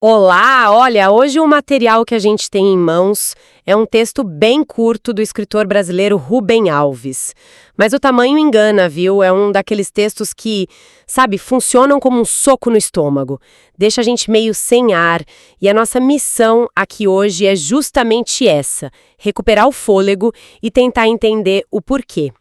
Olá, olha, hoje o material que a gente tem em mãos é um texto bem curto do escritor brasileiro Rubem Alves. Mas o tamanho engana, viu? É um daqueles textos que, sabe, funcionam como um soco no estômago. Deixa a gente meio sem ar. E a nossa missão aqui hoje é justamente essa: recuperar o fôlego e tentar entender o porquê.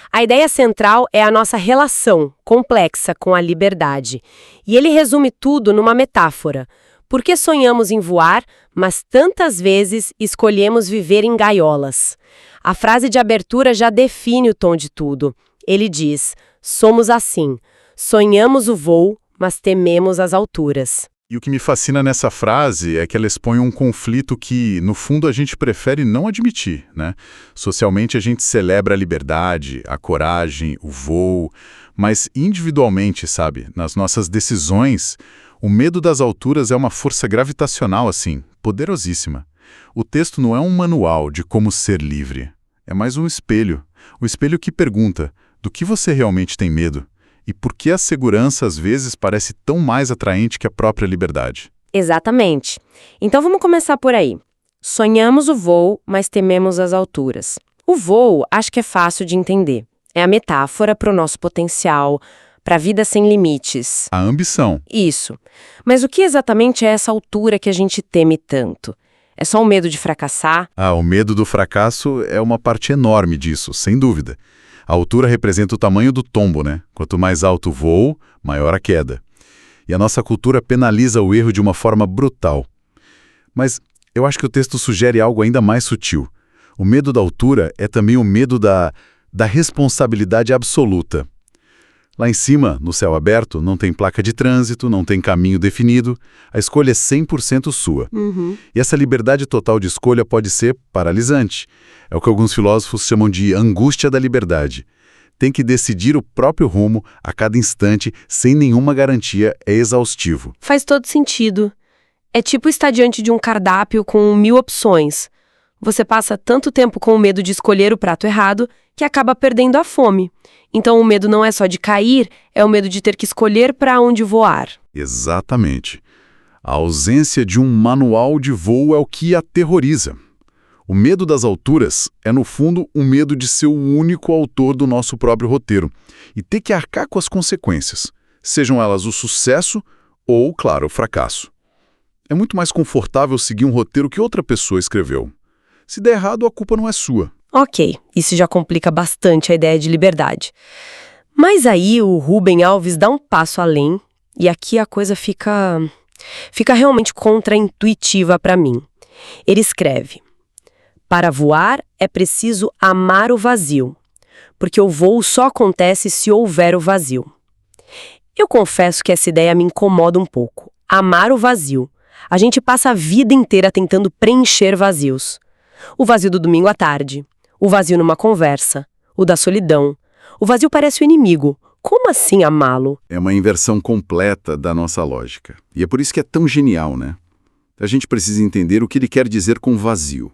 A ideia central é a nossa relação complexa com a liberdade. E ele resume tudo numa metáfora. Por que sonhamos em voar, mas tantas vezes escolhemos viver em gaiolas? A frase de abertura já define o tom de tudo. Ele diz: somos assim, sonhamos o voo, mas tememos as alturas. E o que me fascina nessa frase é que ela expõe um conflito que, no fundo, a gente prefere não admitir, né? Socialmente, a gente celebra a liberdade, a coragem, o voo, mas individualmente, sabe, nas nossas decisões, o medo das alturas é uma força gravitacional, assim, poderosíssima. O texto não é um manual de como ser livre, é mais um espelho. O espelho que pergunta: do que você realmente tem medo? E por que a segurança, às vezes, parece tão mais atraente que a própria liberdade? Exatamente. Então vamos começar por aí. Sonhamos o voo, mas tememos as alturas. O voo, acho que é fácil de entender. É a metáfora para o nosso potencial, para a vida sem limites. A ambição. Isso. Mas o que exatamente é essa altura que a gente teme tanto? É só o medo de fracassar? O medo do fracasso é uma parte enorme disso, sem dúvida. A altura representa o tamanho do tombo, né? Quanto mais alto o voo, maior a queda. E a nossa cultura penaliza o erro de uma forma brutal. Mas eu acho que o texto sugere algo ainda mais sutil. O medo da altura é também o medo da responsabilidade absoluta. Lá em cima, no céu aberto, não tem placa de trânsito, não tem caminho definido, a escolha é 100% sua. E essa liberdade total de escolha pode ser paralisante. É o que alguns filósofos chamam de angústia da liberdade. Tem que decidir o próprio rumo a cada instante, sem nenhuma garantia, é exaustivo. Faz todo sentido. É tipo estar diante de um cardápio com 1000 opções. Você passa tanto tempo com o medo de escolher o prato errado que acaba perdendo a fome. Então o medo não é só de cair, é o medo de ter que escolher para onde voar. Exatamente. A ausência de um manual de voo é o que aterroriza. O medo das alturas é, no fundo, o medo de ser o único autor do nosso próprio roteiro e ter que arcar com as consequências, sejam elas o sucesso ou, claro, o fracasso. É muito mais confortável seguir um roteiro que outra pessoa escreveu. Se der errado, a culpa não é sua. Ok, isso já complica bastante a ideia de liberdade. Mas aí o Rubem Alves dá um passo além e aqui a coisa fica realmente contraintuitiva para mim. Ele escreve: para voar é preciso amar o vazio, porque o voo só acontece se houver o vazio. Eu confesso que essa ideia me incomoda um pouco. Amar o vazio. A gente passa a vida inteira tentando preencher vazios. O vazio do domingo à tarde, o vazio numa conversa, o da solidão. O vazio parece o inimigo. Como assim amá-lo? É uma inversão completa da nossa lógica. E é por isso que é tão genial, né? A gente precisa entender o que ele quer dizer com vazio.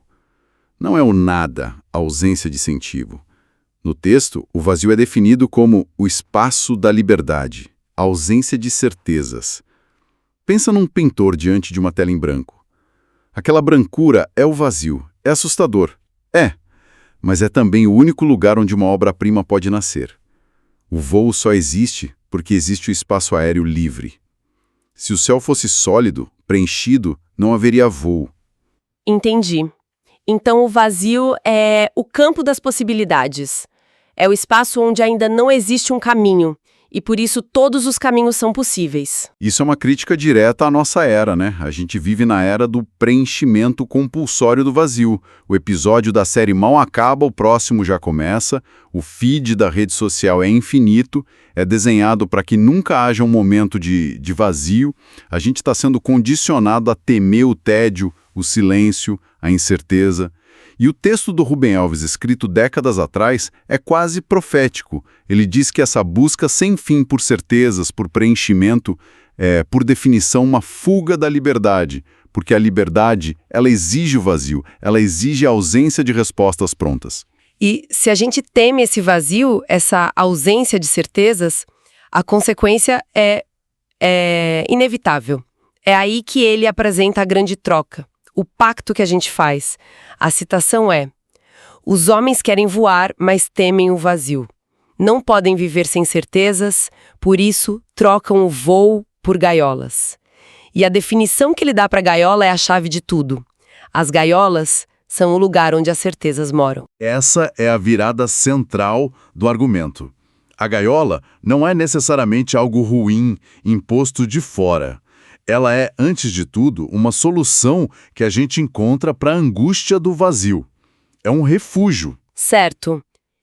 Não é o nada, a ausência de sentido. No texto, o vazio é definido como o espaço da liberdade, a ausência de certezas. Pensa num pintor diante de uma tela em branco. Aquela brancura é o vazio. É assustador. Mas é também o único lugar onde uma obra-prima pode nascer. O voo só existe porque existe o espaço aéreo livre. Se o céu fosse sólido, preenchido, não haveria voo. Entendi. Então o vazio é o campo das possibilidades. É o espaço onde ainda não existe um caminho. E por isso todos os caminhos são possíveis. Isso é uma crítica direta à nossa era, né? A gente vive na era do preenchimento compulsório do vazio. O episódio da série mal acaba, o próximo já começa, o feed da rede social é infinito, é desenhado para que nunca haja um momento de vazio. A gente está sendo condicionado a temer o tédio, o silêncio, a incerteza. E o texto do Rubem Alves, escrito décadas atrás, é quase profético. Ele diz que essa busca sem fim por certezas, por preenchimento, é, por definição, uma fuga da liberdade. Porque a liberdade, ela exige o vazio, ela exige a ausência de respostas prontas. E se a gente teme esse vazio, essa ausência de certezas, a consequência é inevitável. É aí que ele apresenta a grande troca, o pacto que a gente faz. A citação é: os homens querem voar, mas temem o vazio. Não podem viver sem certezas, por isso trocam o voo por gaiolas. E a definição que ele dá para gaiola é a chave de tudo. As gaiolas são o lugar onde as certezas moram. Essa é a virada central do argumento. A gaiola não é necessariamente algo ruim, imposto de fora. Ela é, antes de tudo, uma solução que a gente encontra para a angústia do vazio. É um refúgio. Certo.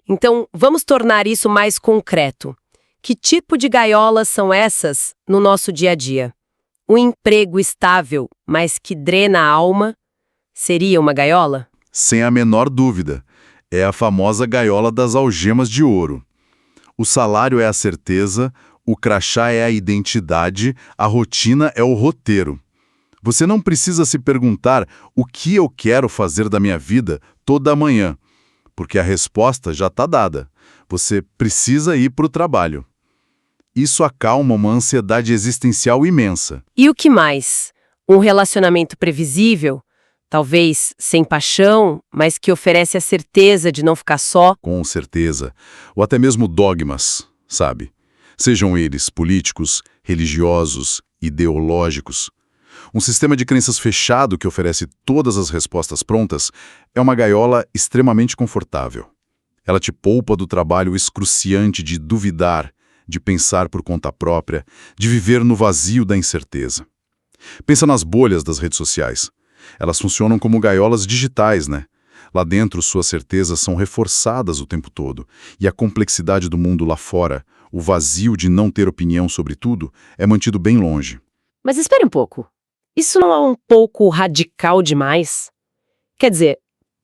Então, vamos tornar isso mais concreto. Que tipo de gaiolas são essas no nosso dia a dia? Um emprego estável, mas que drena a alma, seria uma gaiola? Sem a menor dúvida. É a famosa gaiola das algemas de ouro. O salário é a certeza, o crachá é a identidade, a rotina é o roteiro. Você não precisa se perguntar o que eu quero fazer da minha vida toda manhã, porque a resposta já está dada. Você precisa ir para o trabalho. Isso acalma uma ansiedade existencial imensa. E o que mais? Um relacionamento previsível? Talvez sem paixão, mas que oferece a certeza de não ficar só? Com certeza. Ou até mesmo dogmas, sabe? Sejam eles políticos, religiosos, ideológicos. Um sistema de crenças fechado que oferece todas as respostas prontas é uma gaiola extremamente confortável. Ela te poupa do trabalho excruciante de duvidar, de pensar por conta própria, de viver no vazio da incerteza. Pensa nas bolhas das redes sociais. Elas funcionam como gaiolas digitais, né? Lá dentro, suas certezas são reforçadas o tempo todo, e a complexidade do mundo lá fora, o vazio de não ter opinião sobre tudo, é mantido bem longe. Mas espere um pouco. Isso não é um pouco radical demais? Quer dizer,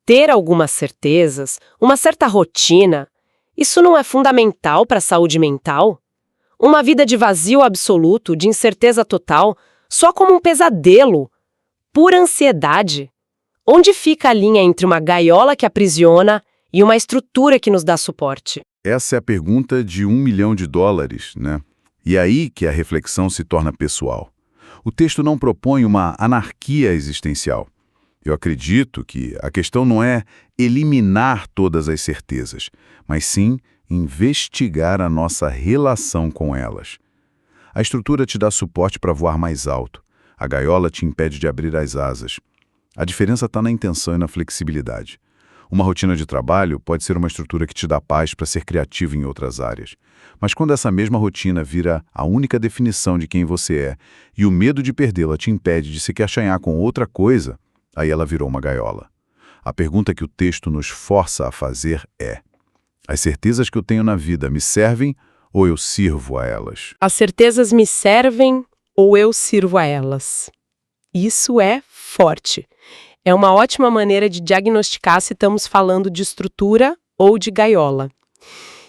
ter algumas certezas, uma certa rotina, isso não é fundamental para a saúde mental? Uma vida de vazio absoluto, de incerteza total, só como um pesadelo, pura ansiedade. Onde fica a linha entre uma gaiola que aprisiona e uma estrutura que nos dá suporte? Essa é a pergunta de $1 milhão, né? E é aí que a reflexão se torna pessoal. O texto não propõe uma anarquia existencial. Eu acredito que a questão não é eliminar todas as certezas, mas sim investigar a nossa relação com elas. A estrutura te dá suporte para voar mais alto. A gaiola te impede de abrir as asas. A diferença está na intenção e na flexibilidade. Uma rotina de trabalho pode ser uma estrutura que te dá paz para ser criativo em outras áreas. Mas quando essa mesma rotina vira a única definição de quem você é e o medo de perdê-la te impede de se achanhar com outra coisa, aí ela virou uma gaiola. A pergunta que o texto nos força a fazer é: as certezas que eu tenho na vida me servem ou eu sirvo a elas? As certezas me servem ou eu sirvo a elas? Isso é forte. É uma ótima maneira de diagnosticar se estamos falando de estrutura ou de gaiola.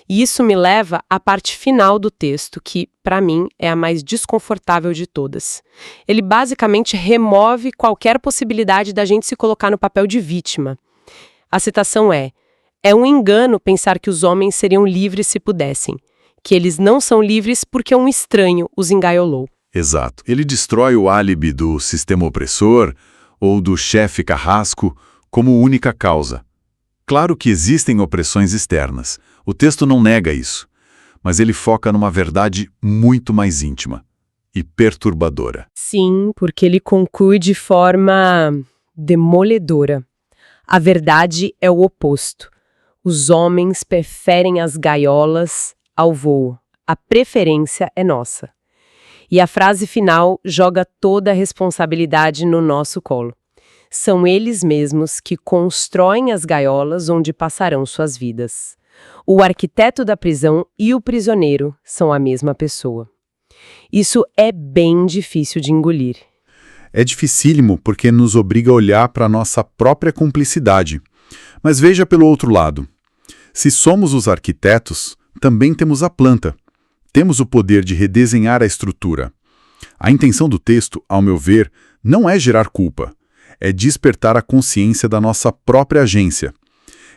E isso me leva à parte final do texto, que, para mim, é a mais desconfortável de todas. Ele basicamente remove qualquer possibilidade da gente se colocar no papel de vítima. A citação é: é um engano pensar que os homens seriam livres se pudessem, que eles não são livres porque um estranho os engaiolou. Exato. Ele destrói o álibi do sistema opressor ou do chefe carrasco como única causa. Claro que existem opressões externas. O texto não nega isso. Mas ele foca numa verdade muito mais íntima e perturbadora. Sim, porque ele conclui de forma demoledora. A verdade é o oposto. Os homens preferem as gaiolas ao voo. A preferência é nossa. E a frase final joga toda a responsabilidade no nosso colo. São eles mesmos que constroem as gaiolas onde passarão suas vidas. O arquiteto da prisão e o prisioneiro são a mesma pessoa. Isso é bem difícil de engolir. É dificílimo porque nos obriga a olhar para a nossa própria cumplicidade. Mas veja pelo outro lado. Se somos os arquitetos, também temos a planta. Temos o poder de redesenhar a estrutura. A intenção do texto, ao meu ver, não é gerar culpa. É despertar a consciência da nossa própria agência.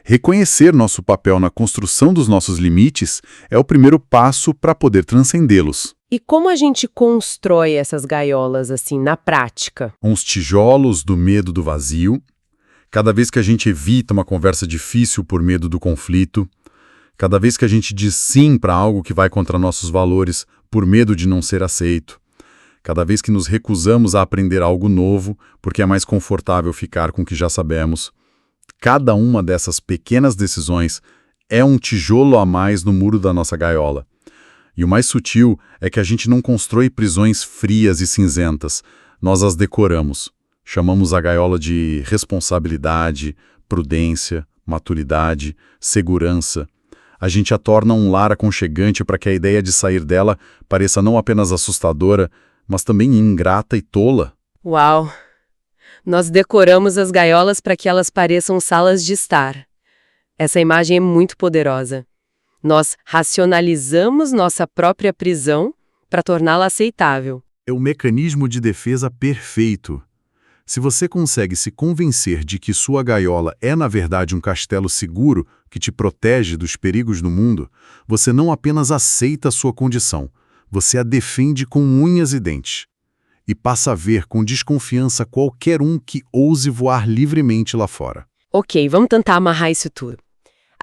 Reconhecer nosso papel na construção dos nossos limites é o primeiro passo para poder transcendê-los. E como a gente constrói essas gaiolas, assim, na prática? Uns tijolos do medo do vazio. Cada vez que a gente evita uma conversa difícil por medo do conflito, cada vez que a gente diz sim para algo que vai contra nossos valores por medo de não ser aceito, cada vez que nos recusamos a aprender algo novo porque é mais confortável ficar com o que já sabemos, cada uma dessas pequenas decisões é um tijolo a mais no muro da nossa gaiola. E o mais sutil é que a gente não constrói prisões frias e cinzentas, nós as decoramos. Chamamos a gaiola de responsabilidade, prudência, maturidade, segurança. A gente a torna um lar aconchegante para que a ideia de sair dela pareça não apenas assustadora, mas também ingrata e tola. Uau! Nós decoramos as gaiolas para que elas pareçam salas de estar. Essa imagem é muito poderosa. Nós racionalizamos nossa própria prisão para torná-la aceitável. É o mecanismo de defesa perfeito. Se você consegue se convencer de que sua gaiola é, na verdade, um castelo seguro que te protege dos perigos do mundo, você não apenas aceita a sua condição, você a defende com unhas e dentes. E passa a ver com desconfiança qualquer um que ouse voar livremente lá fora. Ok, vamos tentar amarrar isso tudo.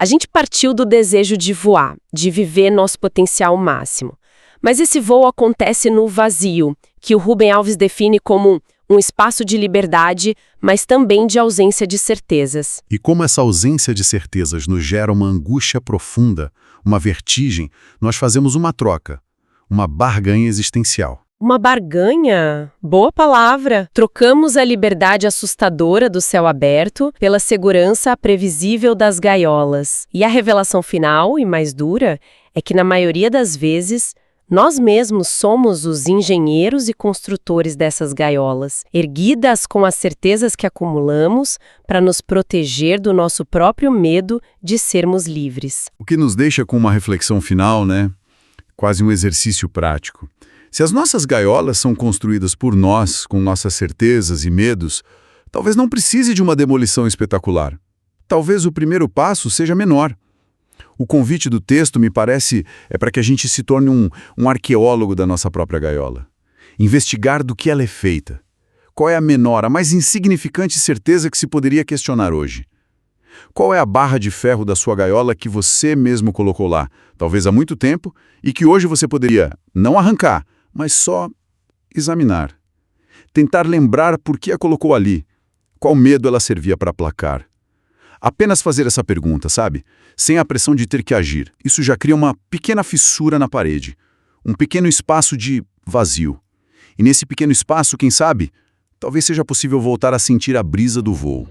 A gente partiu do desejo de voar, de viver nosso potencial máximo. Mas esse voo acontece no vazio, que o Rubem Alves define como um espaço de liberdade, mas também de ausência de certezas. E como essa ausência de certezas nos gera uma angústia profunda, uma vertigem, nós fazemos uma troca, uma barganha existencial. Uma barganha? Boa palavra! Trocamos a liberdade assustadora do céu aberto pela segurança previsível das gaiolas. E a revelação final, e mais dura, é que na maioria das vezes, nós mesmos somos os engenheiros e construtores dessas gaiolas, erguidas com as certezas que acumulamos para nos proteger do nosso próprio medo de sermos livres. O que nos deixa com uma reflexão final, né? Quase um exercício prático. Se as nossas gaiolas são construídas por nós, com nossas certezas e medos, talvez não precise de uma demolição espetacular. Talvez o primeiro passo seja menor. O convite do texto, me parece, é para que a gente se torne um arqueólogo da nossa própria gaiola. Investigar do que ela é feita. Qual é a menor, a mais insignificante certeza que se poderia questionar hoje? Qual é a barra de ferro da sua gaiola que você mesmo colocou lá, talvez há muito tempo, e que hoje você poderia não arrancar, mas só examinar. Tentar lembrar por que a colocou ali, qual medo ela servia para aplacar. Apenas fazer essa pergunta, sabe? Sem a pressão de ter que agir. Isso já cria uma pequena fissura na parede, um pequeno espaço de vazio. E nesse pequeno espaço, quem sabe, talvez seja possível voltar a sentir a brisa do voo.